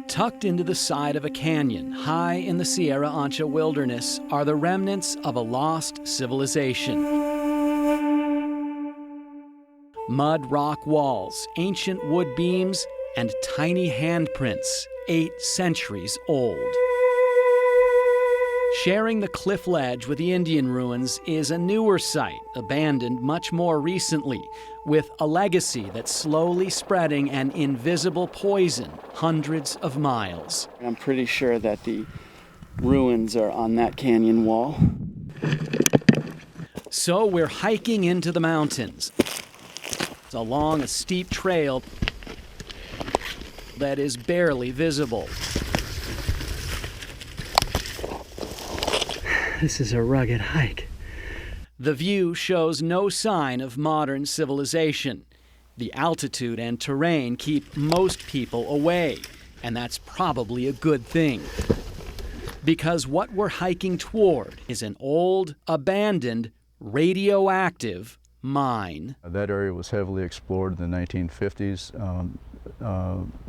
Tucked into the side of a canyon, high in the Sierra Ancha wilderness, are the remnants of a lost civilization. Mud rock walls, ancient wood beams, and tiny handprints, 8 centuries old. Sharing the cliff ledge with the Indian ruins is a newer site, abandoned much more recently, with a legacy that's slowly spreading an invisible poison hundreds of miles. I'm pretty sure that the ruins are on that canyon wall. So we're hiking into the mountains, along a steep trail that is barely visible. This is a rugged hike. The view shows no sign of modern civilization. The altitude and terrain keep most people away, and that's probably a good thing. Because what we're hiking toward is an old, abandoned, radioactive mine. That area was heavily explored in the 1950s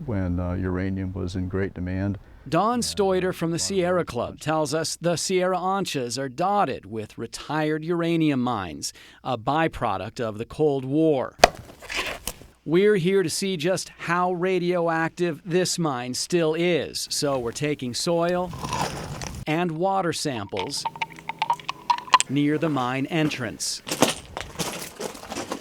when uranium was in great demand. Don Stoiter from the Sierra Club tells us the Sierra Anchas are dotted with retired uranium mines, a byproduct of the Cold War. We're here to see just how radioactive this mine still is, so we're taking soil and water samples near the mine entrance.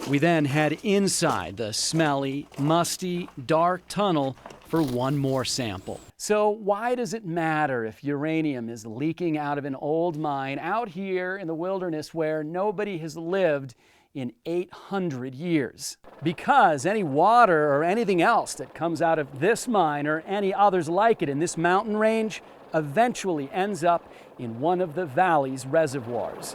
We then head inside the smelly, musty, dark tunnel for one more sample. So why does it matter if uranium is leaking out of an old mine out here in the wilderness where nobody has lived in 800 years? Because any water or anything else that comes out of this mine or any others like it in this mountain range eventually ends up in one of the valley's reservoirs.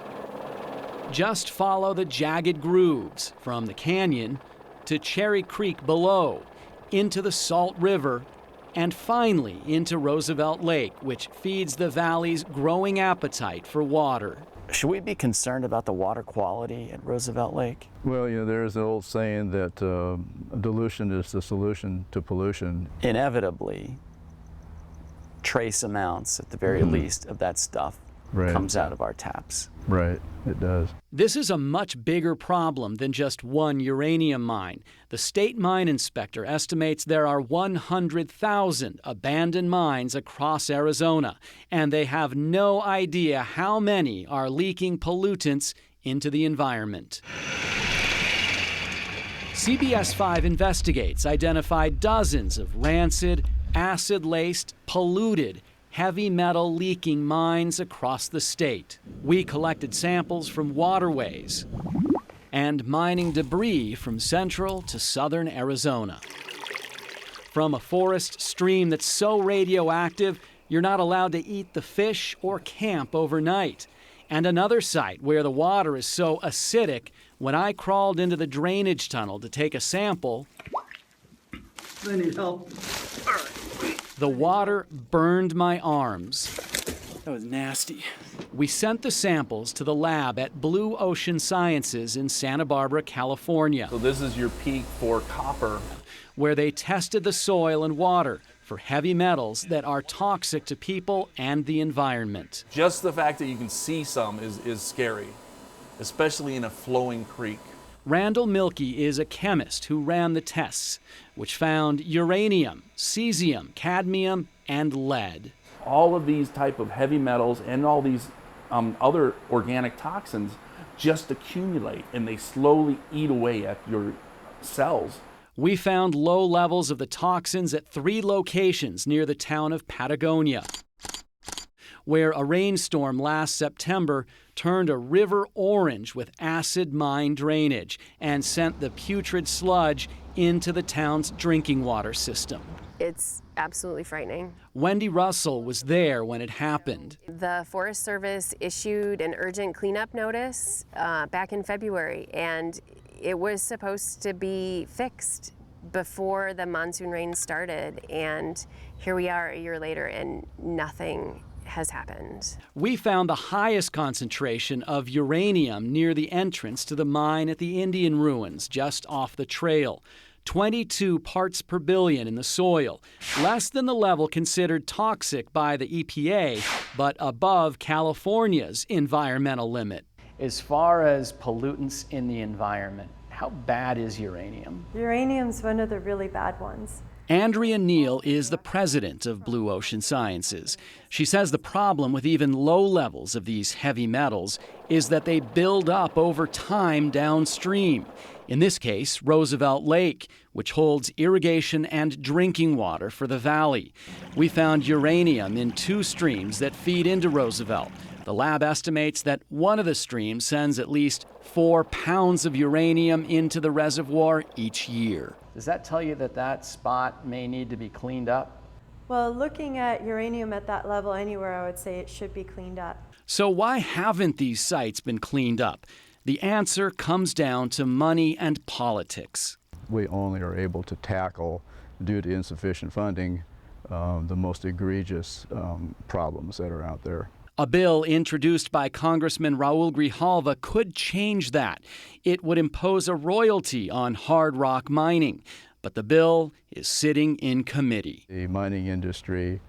Just follow the jagged grooves from the canyon to Cherry Creek below, into the Salt River, and finally into Roosevelt Lake, which feeds the valley's growing appetite for water. Should we be concerned about the water quality at Roosevelt Lake? Well, you know, there's an old saying that dilution is the solution to pollution. Inevitably, trace amounts, at the very least, of that stuff comes out of our taps. Right, it does. This is a much bigger problem than just one uranium mine. The state mine inspector estimates there are 100,000 abandoned mines across Arizona, and they have no idea how many are leaking pollutants into the environment. CBS 5 Investigates identified dozens of rancid, acid-laced, polluted, heavy metal leaking mines across the state. We collected samples from waterways and mining debris from central to southern Arizona. From a forest stream that's so radioactive, you're not allowed to eat the fish or camp overnight. And another site where the water is so acidic, when I crawled into the drainage tunnel to take a sample, I need help. the water burned my arms. That was nasty. We sent the samples to the lab at Blue Ocean Sciences in Santa Barbara, California. So this is your peak for copper, where they tested the soil and water for heavy metals that are toxic to people and the environment. Just the fact that you can see some is scary, especially in a flowing creek. Randall Milkey is a chemist who ran the tests, which found uranium, cesium, cadmium, and lead. All of these type of heavy metals and all these other organic toxins just accumulate, and they slowly eat away at your cells. We found low levels of the toxins at 3 locations near the town of Patagonia, where a rainstorm last September turned a river orange with acid mine drainage and sent the putrid sludge into the town's drinking water system. It's absolutely frightening. Wendy Russell was there when it happened. The Forest Service issued an urgent cleanup notice back in February, and it was supposed to be fixed before the monsoon rain started, and here we are a year later and nothing has happened. We found the highest concentration of uranium near the entrance to the mine at the Indian ruins, just off the trail. 22 parts per billion in the soil, less than the level considered toxic by the EPA, but above California's environmental limit. As far as pollutants in the environment, how bad is uranium? Uranium's one of the really bad ones. Andrea Neal is the president of Blue Ocean Sciences. She says the problem with even low levels of these heavy metals is that they build up over time downstream. In this case, Roosevelt Lake, which holds irrigation and drinking water for the valley. We found uranium in 2 streams that feed into Roosevelt. The lab estimates that one of the streams sends at least 4 pounds of uranium into the reservoir each year. Does that tell you that that spot may need to be cleaned up? Well, looking at uranium at that level anywhere, I would say it should be cleaned up. So why haven't these sites been cleaned up? The answer comes down to money and politics. We only are able to tackle, due to insufficient funding, the most egregious problems that are out there. A bill introduced by Congressman Raul Grijalva could change that. It would impose a royalty on hard rock mining, but the bill is sitting in committee. The mining industry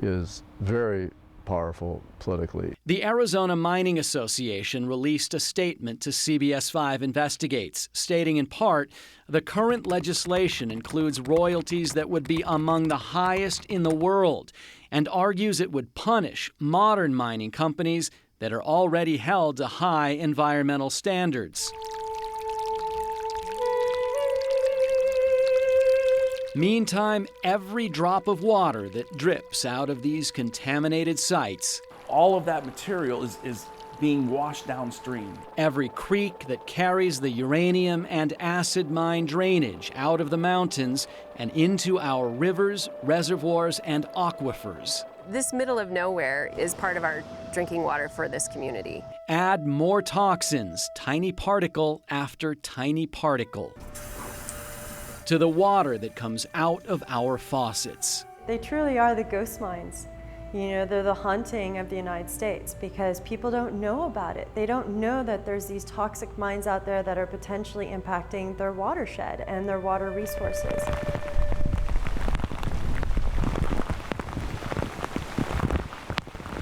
is very powerful politically. The Arizona Mining Association released a statement to CBS 5 Investigates, stating in part, the current legislation includes royalties that would be among the highest in the world, and argues it would punish modern mining companies that are already held to high environmental standards. Meantime, every drop of water that drips out of these contaminated sites, all of that material is being washed downstream. Every creek that carries the uranium and acid mine drainage out of the mountains and into our rivers, reservoirs, and aquifers. This middle of nowhere is part of our drinking water for this community. Add more toxins, tiny particle after tiny particle, to the water that comes out of our faucets. They truly are the ghost mines. You know, they're the haunting of the United States because people don't know about it. They don't know that there's these toxic mines out there that are potentially impacting their watershed and their water resources.